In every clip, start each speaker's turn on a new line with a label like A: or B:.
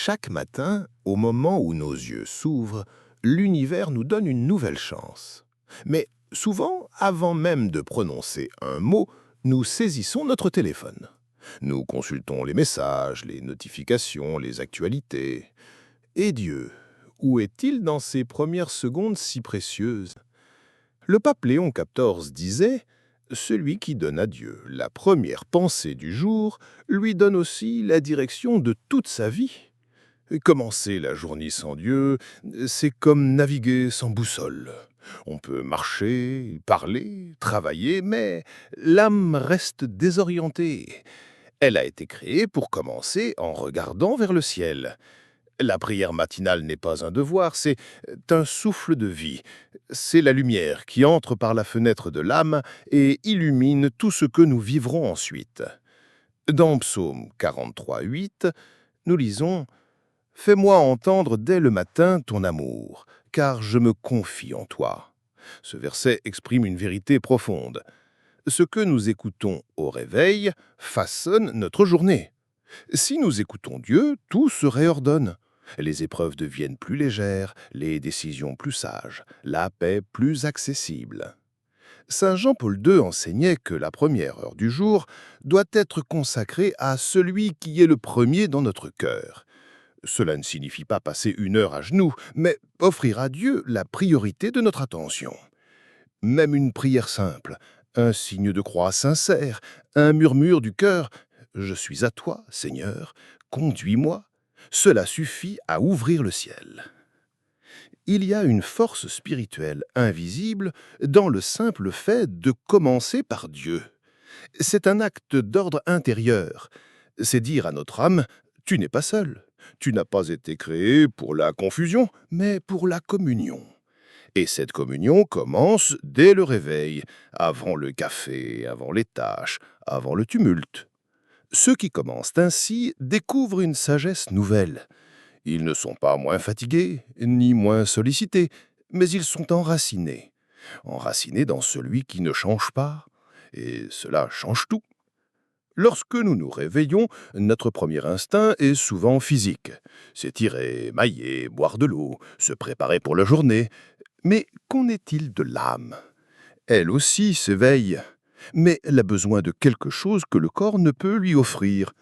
A: Chaque matin, au moment où nos yeux s'ouvrent, l'univers nous donne une nouvelle chance. Mais souvent, avant même de prononcer un mot, nous saisissons notre téléphone. Nous consultons les messages, les notifications, les actualités. Et Dieu, où est-il dans ces premières secondes si précieuses? Le pape Léon XIV disait « Celui qui donne à Dieu la première pensée du jour lui donne aussi la direction de toute sa vie. » Commencer la journée sans Dieu, c'est comme naviguer sans boussole. On peut marcher, parler, travailler, mais l'âme reste désorientée. Elle a été créée pour commencer en regardant vers le ciel. La prière matinale n'est pas un devoir, c'est un souffle de vie. C'est la lumière qui entre par la fenêtre de l'âme et illumine tout ce que nous vivrons ensuite. Dans Psaume 43:8, nous lisons « Fais-moi entendre dès le matin ton amour, car je me confie en toi. » Ce verset exprime une vérité profonde. Ce que nous écoutons au réveil façonne notre journée. Si nous écoutons Dieu, tout se réordonne. Les épreuves deviennent plus légères, les décisions plus sages, la paix plus accessible. Saint Jean-Paul II enseignait que la première heure du jour doit être consacrée à celui qui est le premier dans notre cœur. Cela ne signifie pas passer une heure à genoux, mais offrir à Dieu la priorité de notre attention. Même une prière simple, un signe de croix sincère, un murmure du cœur « Je suis à toi, Seigneur, conduis-moi », cela suffit à ouvrir le ciel. Il y a une force spirituelle invisible dans le simple fait de commencer par Dieu. C'est un acte d'ordre intérieur. C'est dire à notre âme « Tu n'es pas seul. Tu n'as pas été créé pour la confusion, mais pour la communion. » Et cette communion commence dès le réveil, avant le café, avant les tâches, avant le tumulte. Ceux qui commencent ainsi découvrent une sagesse nouvelle. Ils ne sont pas moins fatigués, ni moins sollicités, mais ils sont enracinés. Enracinés dans celui qui ne change pas. Et cela change tout. Lorsque nous nous réveillons, notre premier instinct est souvent physique. S'étirer, mailler, boire de l'eau, se préparer pour la journée. Mais qu'en est-il de l'âme? Elle aussi s'éveille. Mais elle a besoin de quelque chose que le corps ne peut lui offrir.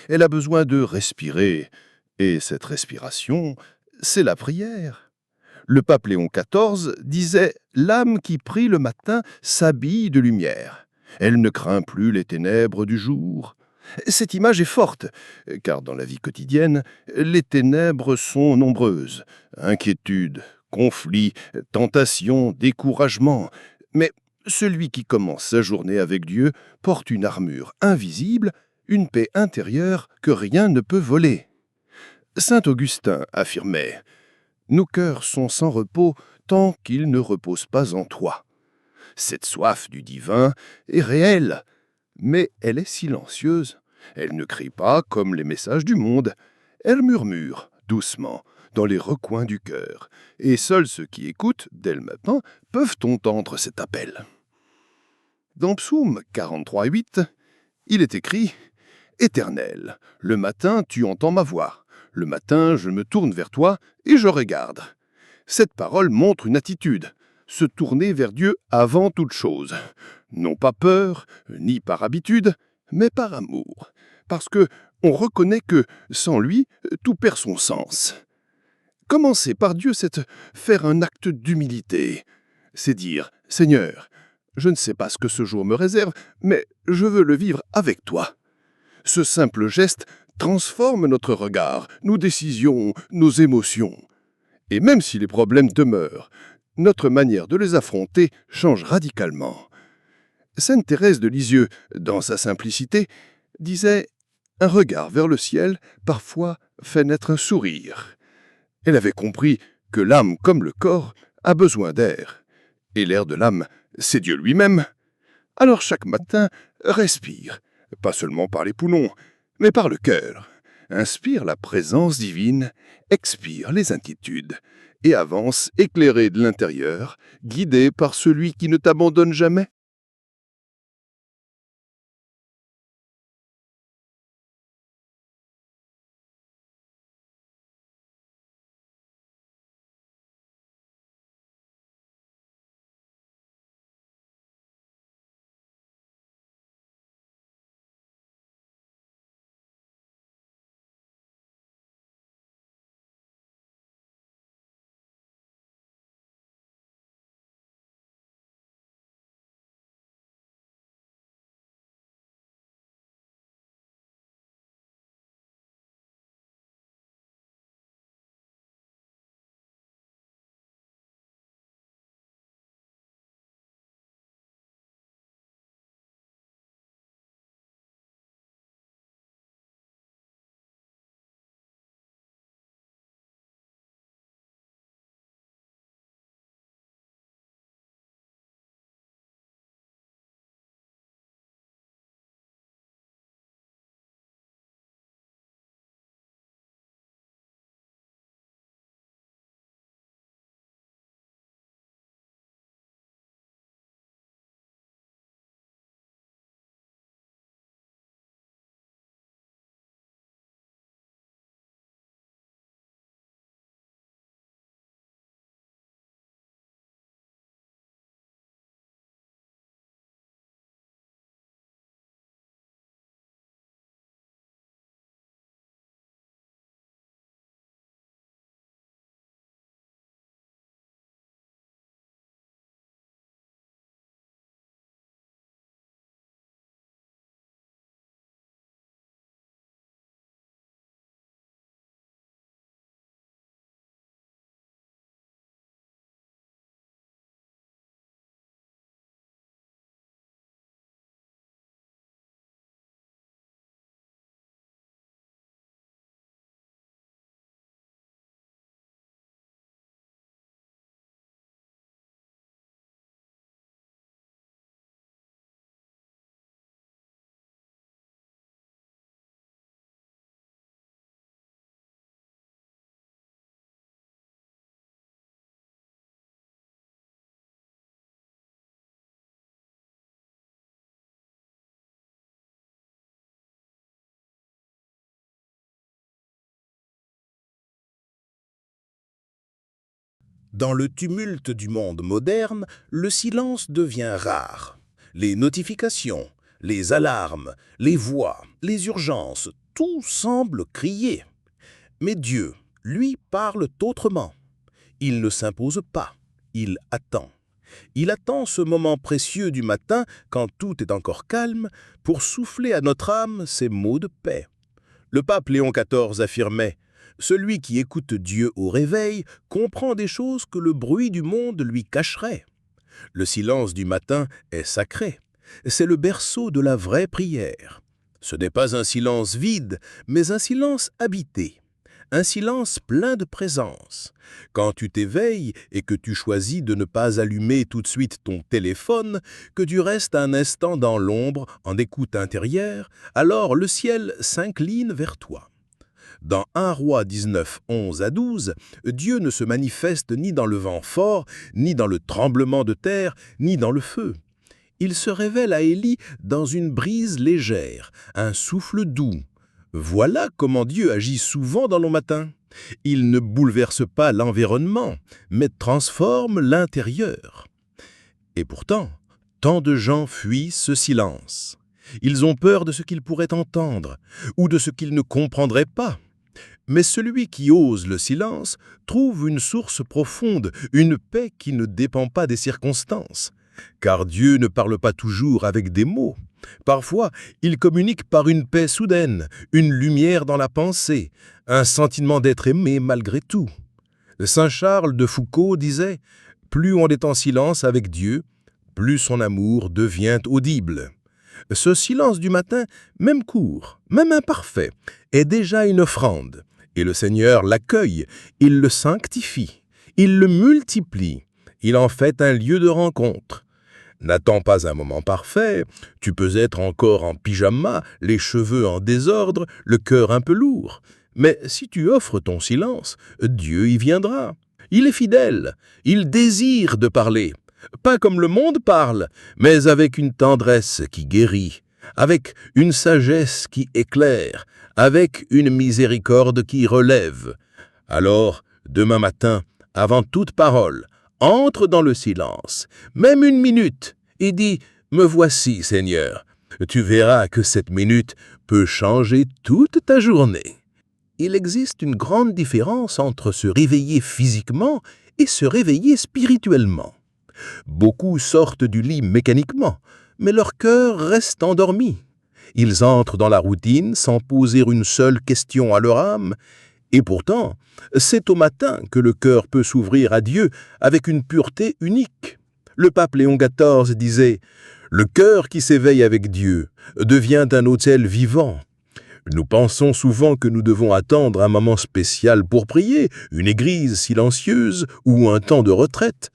A: Elle a besoin de respirer. Et cette respiration, c'est la prière. Le pape Léon XIV disait « L'âme qui prie le matin s'habille de lumière. Elle ne craint plus les ténèbres du jour. » Cette image est forte, car dans la vie quotidienne, les ténèbres sont nombreuses. Inquiétude, conflits, tentations, découragement. Mais celui qui commence sa journée avec Dieu porte une armure invisible, une paix intérieure que rien ne peut voler. Saint Augustin affirmait « Nos cœurs sont sans repos tant qu'ils ne reposent pas en toi. » Cette soif du divin est réelle, mais elle est silencieuse. Elle ne crie pas comme les messages du monde. Elle murmure doucement dans les recoins du cœur, et seuls ceux qui écoutent dès le matin peuvent entendre cet appel. Dans Psaume 43:8, il est écrit « Éternel, le matin tu entends ma voix. Le matin je me tourne vers toi et je regarde. » Cette parole montre une attitude, se tourner vers Dieu avant toute chose. Non pas peur, ni par habitude, mais par amour. Parce que on reconnaît que, sans lui, tout perd son sens. Commencer par Dieu, c'est faire un acte d'humilité. C'est dire « Seigneur, je ne sais pas ce que ce jour me réserve, mais je veux le vivre avec toi. » Ce simple geste transforme notre regard, nos décisions, nos émotions. Et même si les problèmes demeurent, notre manière de les affronter change radicalement. Sainte Thérèse de Lisieux, dans sa simplicité, disait « Un regard vers le ciel, parfois, fait naître un sourire. » Elle avait compris que l'âme, comme le corps, a besoin d'air. Et l'air de l'âme, c'est Dieu lui-même. Alors chaque matin, respire, pas seulement par les poumons, mais par le cœur. Inspire la présence divine, expire les inquiétudes, et avance éclairé de l'intérieur, guidé par celui qui ne t'abandonne jamais.
B: Dans le tumulte du monde moderne, le silence devient rare. Les notifications, les alarmes, les voix, les urgences, tout semble crier. Mais Dieu, lui, parle autrement. Il ne s'impose pas, il attend. Il attend ce moment précieux du matin, quand tout est encore calme, pour souffler à notre âme ces mots de paix. Le pape Léon XIV affirmait « Celui qui écoute Dieu au réveil comprend des choses que le bruit du monde lui cacherait. » Le silence du matin est sacré. C'est le berceau de la vraie prière. Ce n'est pas un silence vide, mais un silence habité. Un silence plein de présence. Quand tu t'éveilles et que tu choisis de ne pas allumer tout de suite ton téléphone, que tu restes un instant dans l'ombre en écoute intérieure, alors le ciel s'incline vers toi. Dans 1 Roi 19, 11 à 12, Dieu ne se manifeste ni dans le vent fort, ni dans le tremblement de terre, ni dans le feu. Il se révèle à Élie dans une brise légère, un souffle doux. Voilà comment Dieu agit souvent dans le matin. Il ne bouleverse pas l'environnement, mais transforme l'intérieur. Et pourtant, tant de gens fuient ce silence. Ils ont peur de ce qu'ils pourraient entendre, ou de ce qu'ils ne comprendraient pas. Mais celui qui ose le silence trouve une source profonde, une paix qui ne dépend pas des circonstances. Car Dieu ne parle pas toujours avec des mots. Parfois, il communique par une paix soudaine, une lumière dans la pensée, un sentiment d'être aimé malgré tout. Saint Charles de Foucault disait « Plus on est en silence avec Dieu, plus son amour devient audible. » Ce silence du matin, même court, même imparfait, est déjà une offrande. Et le Seigneur l'accueille, il le sanctifie, il le multiplie, il en fait un lieu de rencontre. N'attends pas un moment parfait, tu peux être encore en pyjama, les cheveux en désordre, le cœur un peu lourd. Mais si tu offres ton silence, Dieu y viendra. Il est fidèle, il désire de parler. Pas comme le monde parle, mais avec une tendresse qui guérit, avec une sagesse qui éclaire, avec une miséricorde qui relève. Alors, demain matin, avant toute parole, entre dans le silence, même une minute, et dis « Me voici, Seigneur ». Tu verras que cette minute peut changer toute ta journée. Il existe une grande différence entre se réveiller physiquement et se réveiller spirituellement. Beaucoup sortent du lit mécaniquement, mais leur cœur reste endormi. Ils entrent dans la routine sans poser une seule question à leur âme, et pourtant, c'est au matin que le cœur peut s'ouvrir à Dieu avec une pureté unique. Le pape Léon XIV disait « Le cœur qui s'éveille avec Dieu devient un autel vivant ». Nous pensons souvent que nous devons attendre un moment spécial pour prier, une église silencieuse ou un temps de retraite.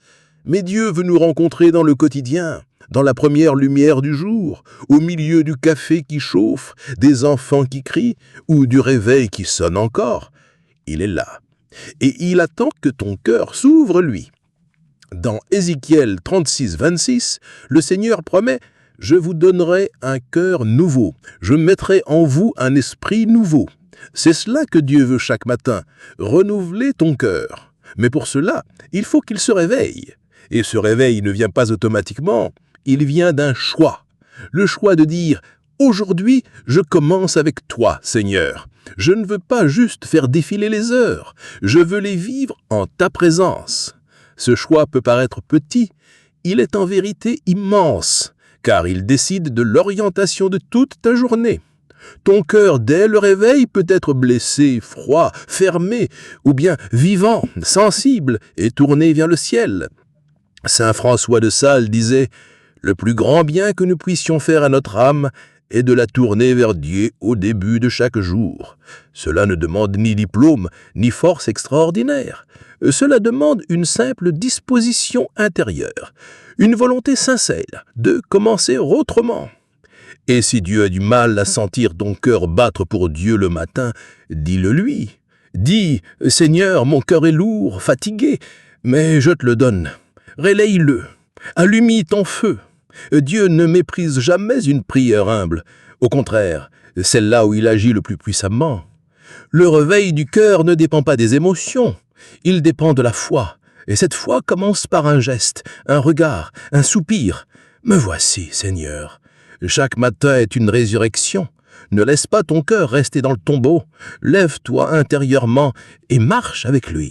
B: Mais Dieu veut nous rencontrer dans le quotidien, dans la première lumière du jour, au milieu du café qui chauffe, des enfants qui crient ou du réveil qui sonne encore. Il est là, et il attend que ton cœur s'ouvre lui. Dans Ézéchiel 36, 26, le Seigneur promet « Je vous donnerai un cœur nouveau, je mettrai en vous un esprit nouveau ». C'est cela que Dieu veut chaque matin, renouveler ton cœur. Mais pour cela, il faut qu'il se réveille. Et ce réveil ne vient pas automatiquement, il vient d'un choix. Le choix de dire « Aujourd'hui, je commence avec toi, Seigneur. Je ne veux pas juste faire défiler les heures, je veux les vivre en ta présence. » Ce choix peut paraître petit, il est en vérité immense, car il décide de l'orientation de toute ta journée. Ton cœur, dès le réveil, peut être blessé, froid, fermé, ou bien vivant, sensible et tourné vers le ciel. Saint François de Sales disait « Le plus grand bien que nous puissions faire à notre âme est de la tourner vers Dieu au début de chaque jour. Cela ne demande ni diplôme, ni force extraordinaire. Cela demande une simple disposition intérieure, une volonté sincère de commencer autrement. Et si Dieu a du mal à sentir ton cœur battre pour Dieu le matin, dis-le lui. Dis « Seigneur, mon cœur est lourd, fatigué, mais je te le donne. Relaye-le, allume ton feu. » Dieu ne méprise jamais une prière humble. Au contraire, c'est là où il agit le plus puissamment. Le réveil du cœur ne dépend pas des émotions, il dépend de la foi. Et cette foi commence par un geste, un regard, un soupir. « Me voici, Seigneur. » Chaque matin est une résurrection. Ne laisse pas ton cœur rester dans le tombeau. Lève-toi intérieurement et marche avec lui.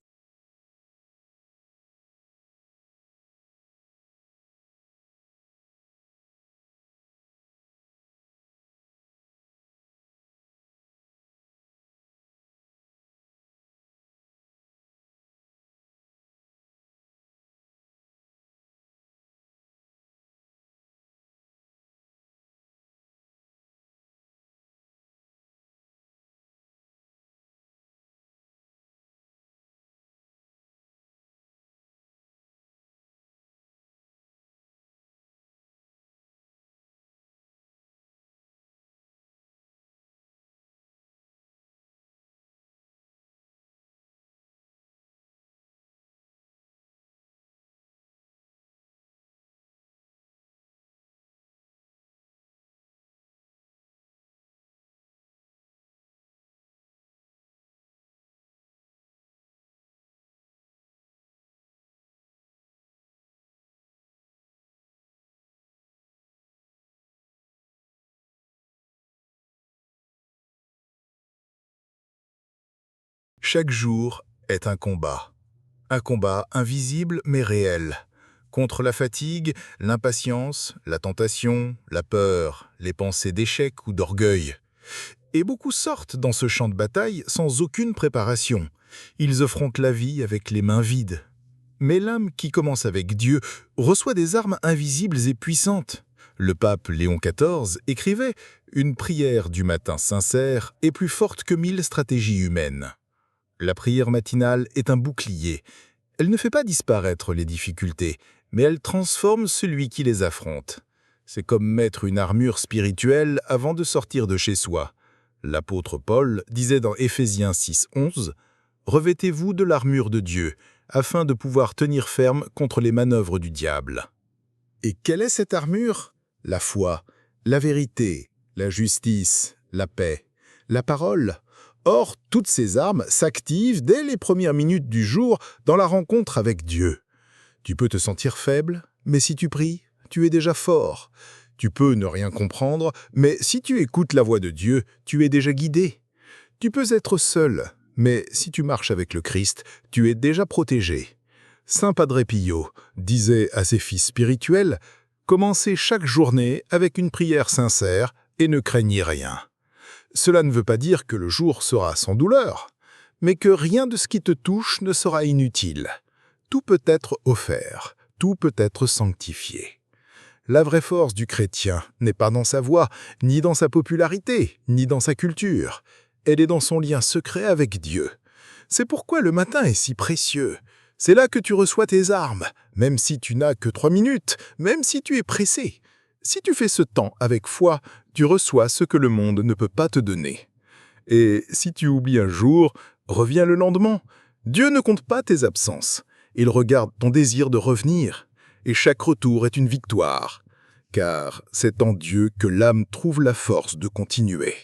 C: Chaque jour est un combat invisible mais réel, contre la fatigue, l'impatience, la tentation, la peur, les pensées d'échec ou d'orgueil. Et beaucoup sortent dans ce champ de bataille sans aucune préparation. Ils affrontent la vie avec les mains vides. Mais l'âme qui commence avec Dieu reçoit des armes invisibles et puissantes. Le pape Léon XIV écrivait « Une prière du matin sincère est plus forte que 1000 stratégies humaines ». La prière matinale est un bouclier. Elle ne fait pas disparaître les difficultés, mais elle transforme celui qui les affronte. C'est comme mettre une armure spirituelle avant de sortir de chez soi. L'apôtre Paul disait dans Éphésiens 6:11 « Revêtez-vous de l'armure de Dieu, afin de pouvoir tenir ferme contre les manœuvres du diable. » Et quelle est cette armure? La foi, la vérité, la justice, la paix, la parole. Or, toutes ces armes s'activent dès les premières minutes du jour dans la rencontre avec Dieu. Tu peux te sentir faible, mais si tu pries, tu es déjà fort. Tu peux ne rien comprendre, mais si tu écoutes la voix de Dieu, tu es déjà guidé. Tu peux être seul, mais si tu marches avec le Christ, tu es déjà protégé. Saint Padre Pio disait à ses fils spirituels « Commencez chaque journée avec une prière sincère et ne craignez rien ». Cela ne veut pas dire que le jour sera sans douleur, mais que rien de ce qui te touche ne sera inutile. Tout peut être offert, tout peut être sanctifié. La vraie force du chrétien n'est pas dans sa voix, ni dans sa popularité, ni dans sa culture. Elle est dans son lien secret avec Dieu. C'est pourquoi le matin est si précieux. C'est là que tu reçois tes armes, même si tu n'as que 3 minutes, même si tu es pressé. Si tu fais ce temps avec foi, tu reçois ce que le monde ne peut pas te donner. Et si tu oublies un jour, reviens le lendemain. Dieu ne compte pas tes absences. Il regarde ton désir de revenir. Et chaque retour est une victoire. Car c'est en Dieu que l'âme trouve la force de continuer.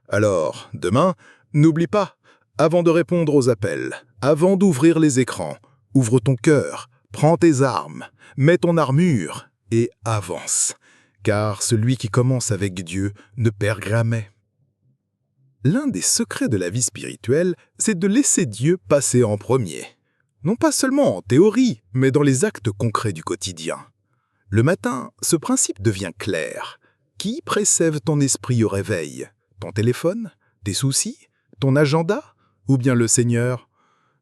C: Alors, demain, n'oublie pas, avant de répondre aux appels, avant d'ouvrir les écrans, ouvre ton cœur, prends tes armes, mets ton armure et avance. Car celui qui commence avec Dieu ne perd jamais. L'un des secrets de la vie spirituelle, c'est de laisser Dieu passer en premier. Non pas seulement en théorie, mais dans les actes concrets du quotidien. Le matin, ce principe devient clair. Qui précède ton esprit au réveil? Ton téléphone? Tes soucis? Ton agenda? Ou bien le Seigneur?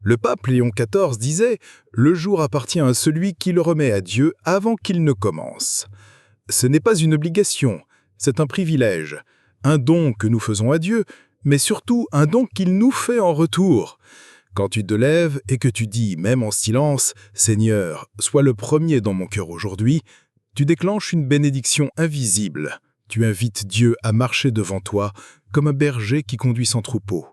C: Le pape Léon XIV disait « Le jour appartient à celui qui le remet à Dieu avant qu'il ne commence ». Ce n'est pas une obligation, c'est un privilège, un don que nous faisons à Dieu, mais surtout un don qu'il nous fait en retour. Quand tu te lèves et que tu dis, même en silence, « Seigneur, sois le premier dans mon cœur aujourd'hui », tu déclenches une bénédiction invisible. Tu invites Dieu à marcher devant toi comme un berger qui conduit son troupeau.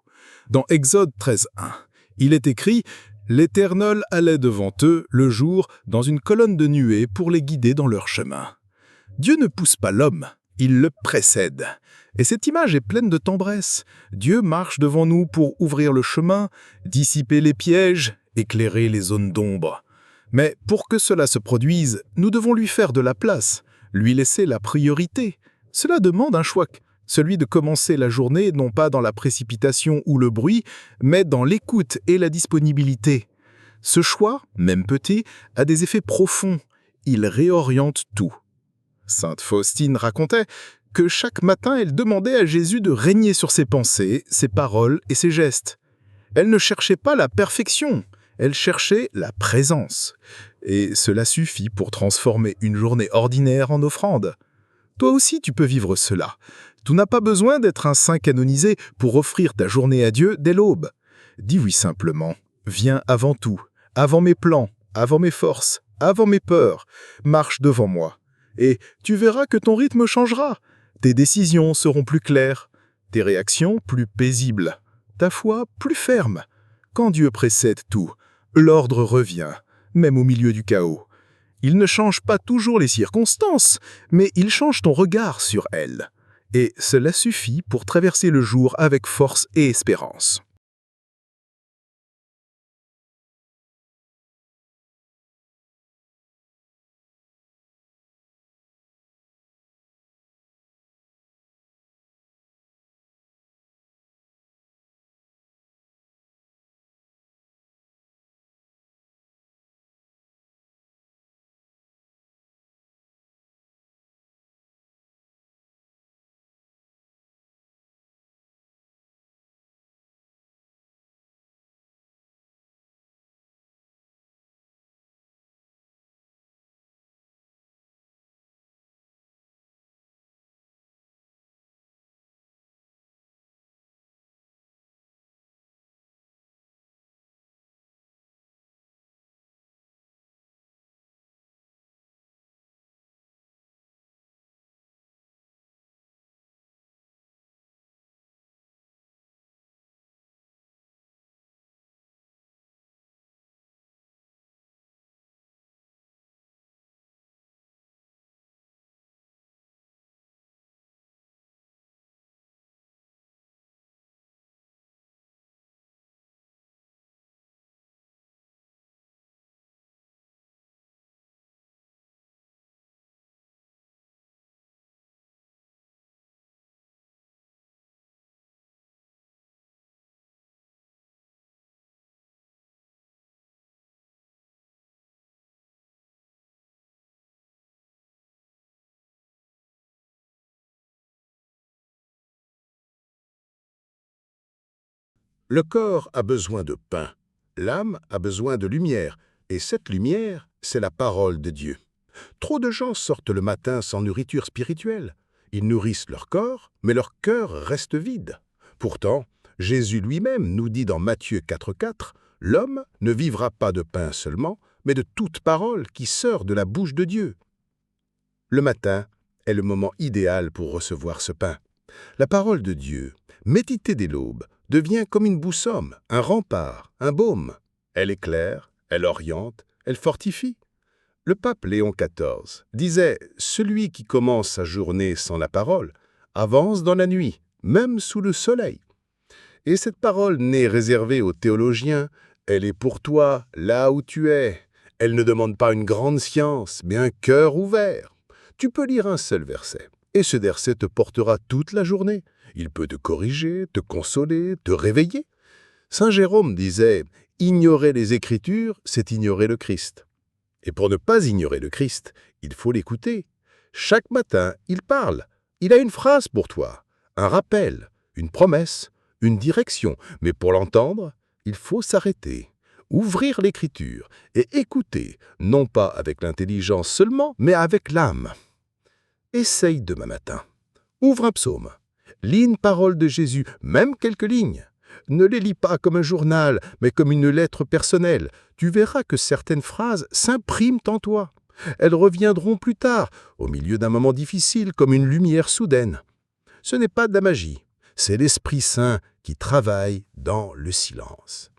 C: Dans Exode 13:1, il est écrit « L'Éternel allait devant eux le jour dans une colonne de nuée pour les guider dans leur chemin. » Dieu ne pousse pas l'homme, il le précède. Et cette image est pleine de tendresse. Dieu marche devant nous pour ouvrir le chemin, dissiper les pièges, éclairer les zones d'ombre. Mais pour que cela se produise, nous devons lui faire de la place, lui laisser la priorité. Cela demande un choix, celui de commencer la journée non pas dans la précipitation ou le bruit, mais dans l'écoute et la disponibilité. Ce choix, même petit, a des effets profonds. Il réoriente tout. Sainte Faustine racontait que chaque matin, elle demandait à Jésus de régner sur ses pensées, ses paroles et ses gestes. Elle ne cherchait pas la perfection, elle cherchait la présence. Et cela suffit pour transformer une journée ordinaire en offrande. Toi aussi, tu peux vivre cela. Tu n'as pas besoin d'être un saint canonisé pour offrir ta journée à Dieu dès l'aube. Dis oui simplement. Viens avant tout, avant mes plans, avant mes forces, avant mes peurs. Marche devant moi. Et tu verras que ton rythme changera. Tes décisions seront plus claires, tes réactions plus paisibles, ta foi plus ferme. Quand Dieu précède tout, l'ordre revient, même au milieu du chaos. Il ne change pas toujours les circonstances, mais il change ton regard sur elles. Et cela suffit pour traverser le jour avec force et espérance.
A: Le corps a besoin de pain, l'âme a besoin de lumière, et cette lumière, c'est la parole de Dieu. Trop de gens sortent le matin sans nourriture spirituelle. Ils nourrissent leur corps, mais leur cœur reste vide. Pourtant, Jésus lui-même nous dit dans Matthieu 4,4 « L'homme ne vivra pas de pain seulement, mais de toute parole qui sort de la bouche de Dieu. » Le matin est le moment idéal pour recevoir ce pain. La parole de Dieu, méditée dès l'aube, devient comme une boussole, un rempart, un baume. Elle éclaire, elle oriente, elle fortifie. Le pape Léon XIV disait « Celui qui commence sa journée sans la parole avance dans la nuit, même sous le soleil. » Et cette parole n'est réservée aux théologiens, elle est pour toi là où tu es. Elle ne demande pas une grande science, mais un cœur ouvert. Tu peux lire un seul verset, et ce verset te portera toute la journée. Il peut te corriger, te consoler, te réveiller. Saint Jérôme disait « Ignorer les Écritures, c'est ignorer le Christ. » Et pour ne pas ignorer le Christ, il faut l'écouter. Chaque matin, il parle. Il a une phrase pour toi, un rappel, une promesse, une direction. Mais pour l'entendre, il faut s'arrêter, ouvrir l'Écriture et écouter, non pas avec l'intelligence seulement, mais avec l'âme. Essaye demain matin. Ouvre un psaume. Lis une parole de Jésus, même quelques lignes. Ne les lis pas comme un journal, mais comme une lettre personnelle. Tu verras que certaines phrases s'impriment en toi. Elles reviendront plus tard, au milieu d'un moment difficile, comme une lumière soudaine. Ce n'est pas de la magie, c'est l'Esprit Saint qui travaille dans le silence.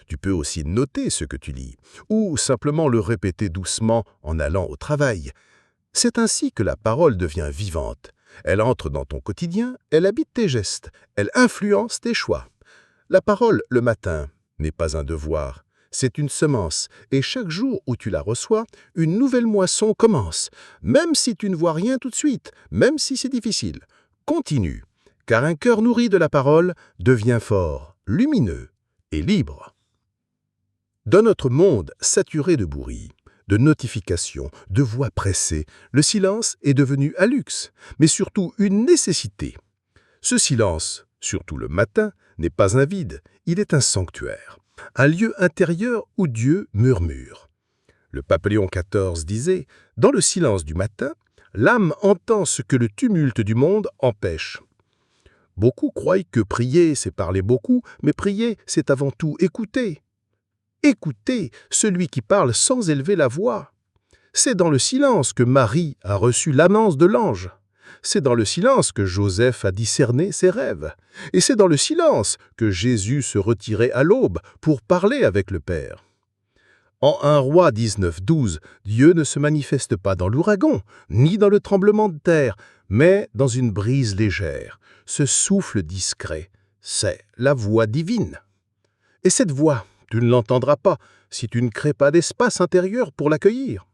A: Tu peux aussi noter ce que tu lis, ou simplement le répéter doucement en allant au travail. C'est ainsi que la parole devient vivante. Elle entre dans ton quotidien, elle habite tes gestes, elle influence tes choix. La parole, le matin, n'est pas un devoir,
D: c'est une semence, et chaque jour où tu la reçois, une nouvelle moisson commence. Même si tu ne vois rien tout de suite, même si c'est difficile, continue, car un cœur nourri de la parole devient fort, lumineux et libre. Dans notre monde saturé de bruit, de notifications, de voix pressées, le silence est devenu un luxe, mais surtout une nécessité. Ce silence, surtout le matin, n'est pas un vide, il est un sanctuaire, un lieu intérieur où Dieu murmure. Le pape Léon XIV disait « Dans le silence du matin, l'âme entend ce que le tumulte du monde empêche. » Beaucoup croient que prier, c'est parler beaucoup, mais prier, c'est avant tout écouter. Écoutez celui qui parle sans élever la voix. C'est dans le silence que Marie a reçu l'annonce de l'ange. C'est dans le silence que Joseph a discerné ses rêves. Et c'est dans le silence que Jésus se retirait à l'aube pour parler avec le Père. En 1 Roi 19:12, Dieu ne se manifeste pas dans l'ouragan, ni dans le tremblement de terre, mais dans une brise légère, ce souffle discret. C'est la voix divine. Et cette voix, tu ne l'entendras pas si tu ne crées pas d'espace intérieur pour l'accueillir.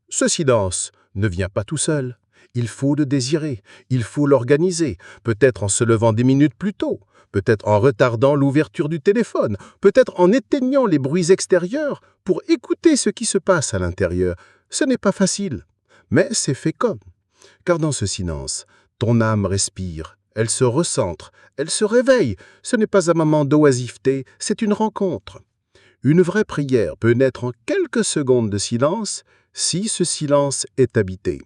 D: Ce silence ne vient pas tout seul. Il faut le désirer, il faut l'organiser, peut-être en se levant des minutes plus tôt, peut-être en retardant l'ouverture du téléphone, peut-être en éteignant les bruits extérieurs pour écouter ce qui se passe à l'intérieur. Ce n'est pas facile, mais c'est fécond. Car dans ce silence, ton âme respire, elle se recentre, elle se réveille. Ce n'est pas un moment d'oisiveté, c'est une rencontre. Une vraie prière peut naître en quelques secondes de silence si ce silence est habité.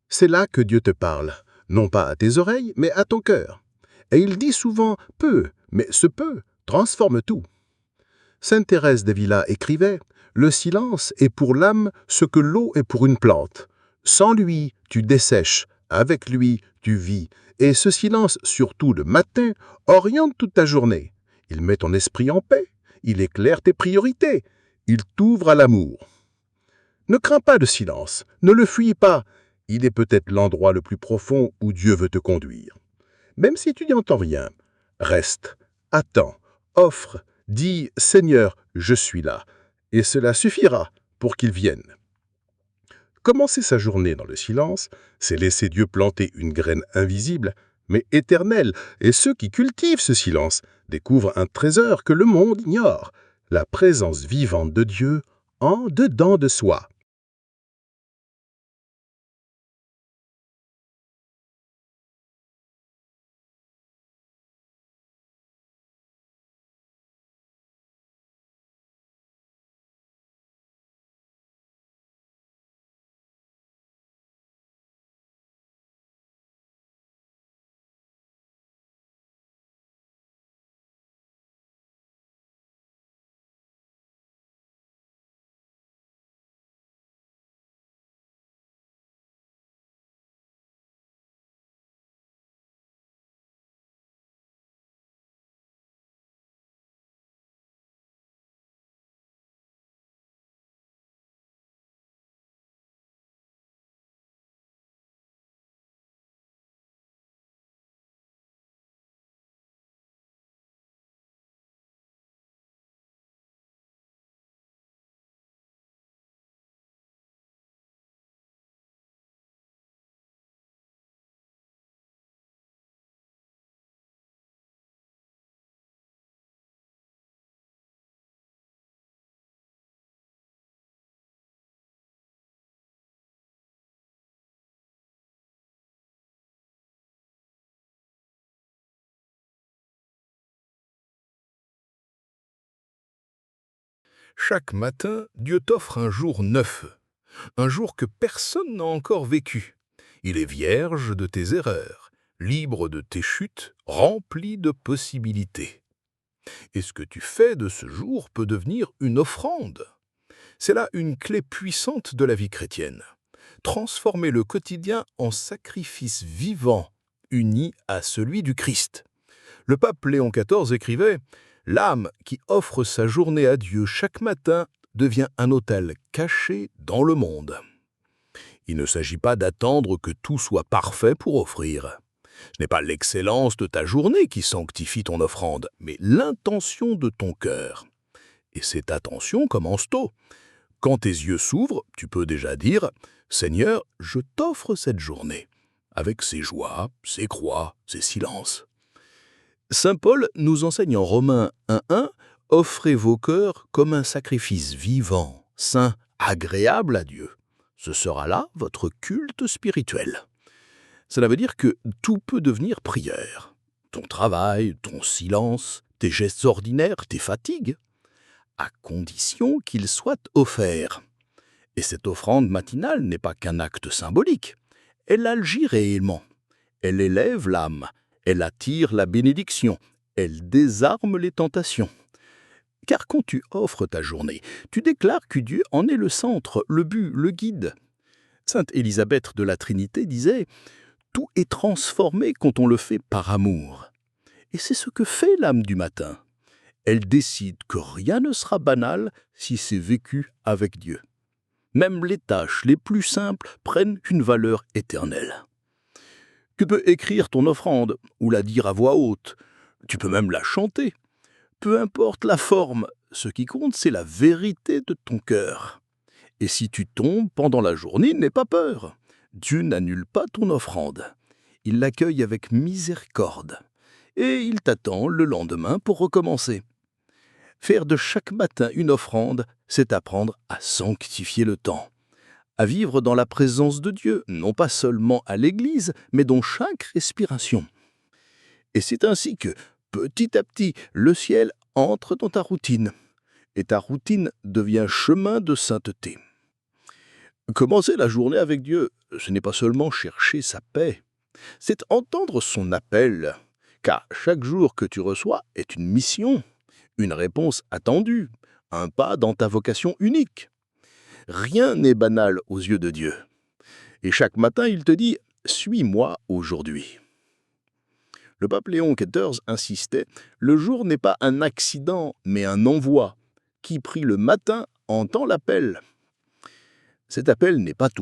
D: C'est là que Dieu te parle, non pas à tes oreilles, mais à ton cœur. Et il dit souvent « peu », mais ce « peu » transforme tout. Sainte Thérèse d'Avila écrivait « Le silence est pour l'âme ce que l'eau est pour une plante. Sans lui, tu dessèches, avec lui, tu vis. Et ce silence, surtout le matin, oriente toute ta journée. Il met ton esprit en paix, il éclaire tes priorités, il t'ouvre à l'amour. Ne crains pas le silence, ne le fuis pas. Il est peut-être l'endroit le plus profond où Dieu veut te conduire. Même si tu n'y entends rien, reste, attends, offre, dis « Seigneur, je suis là », et cela suffira pour qu'il vienne. Commencer sa journée dans le silence, c'est laisser Dieu planter une graine invisible, mais éternelle, et ceux qui cultivent ce silence découvrent un trésor que le monde ignore, la présence vivante de Dieu en dedans de soi.
A: Chaque matin, Dieu t'offre un jour neuf, un jour que personne n'a encore vécu. Il est vierge de tes erreurs, libre de tes chutes, rempli de possibilités. Et ce que tu fais de ce jour peut devenir une offrande. C'est là une clé puissante de la vie chrétienne. Transformer le quotidien en sacrifice vivant, uni à celui du Christ. Le pape Léon XIV écrivait « L'âme qui offre sa journée à Dieu chaque matin devient un autel caché dans le monde. » Il ne s'agit pas d'attendre que tout soit parfait pour offrir. Ce n'est pas l'excellence de ta journée qui sanctifie ton offrande, mais l'intention de ton cœur.
B: Et cette attention commence tôt. Quand tes yeux s'ouvrent, tu peux déjà dire « Seigneur, je t'offre cette journée », avec ses joies, ses croix, ses silences. Saint Paul nous enseigne en Romains 1:1 « Offrez vos cœurs comme un sacrifice vivant, saint, agréable à Dieu. Ce sera là votre culte spirituel. » Cela veut dire que tout peut devenir prière. Ton travail, ton silence, tes gestes ordinaires, tes fatigues, à condition qu'ils soient offerts. Et cette offrande matinale n'est pas qu'un acte symbolique. Elle agit réellement. Elle élève l'âme. Elle attire la bénédiction. Elle désarme les tentations. Car quand tu offres ta journée, tu déclares que Dieu en est le centre, le but, le guide. Sainte Élisabeth de la Trinité disait « Tout est transformé quand on le fait par amour. » Et c'est ce que fait l'âme du matin. Elle décide que rien ne sera banal si c'est vécu avec Dieu. Même les tâches les plus simples prennent une valeur éternelle. Tu peux écrire ton offrande ou la dire à voix haute. Tu peux même la chanter. Peu importe la forme, ce qui compte, c'est la vérité de ton cœur. Et si tu tombes pendant la journée, n'aie pas peur. Dieu n'annule pas ton offrande. Il l'accueille avec miséricorde. Et il t'attend le lendemain pour recommencer. Faire de chaque matin une offrande, c'est apprendre à sanctifier le temps, à vivre dans la présence de Dieu, non pas seulement à l'église, mais dans chaque respiration. Et c'est ainsi que, petit à petit, le ciel entre dans ta routine, et ta routine devient chemin de sainteté. Commencer la journée avec Dieu, ce n'est pas seulement chercher sa paix, c'est entendre son appel, car chaque jour que tu reçois est une mission, une réponse attendue, un pas dans ta vocation unique. Rien n'est banal aux yeux de Dieu. Et chaque matin, il te dit « Suis-moi aujourd'hui ». Le pape Léon XIV insistait « Le jour n'est pas un accident, mais un envoi. Qui prie le matin entend l'appel. » Cet appel n'est pas tout.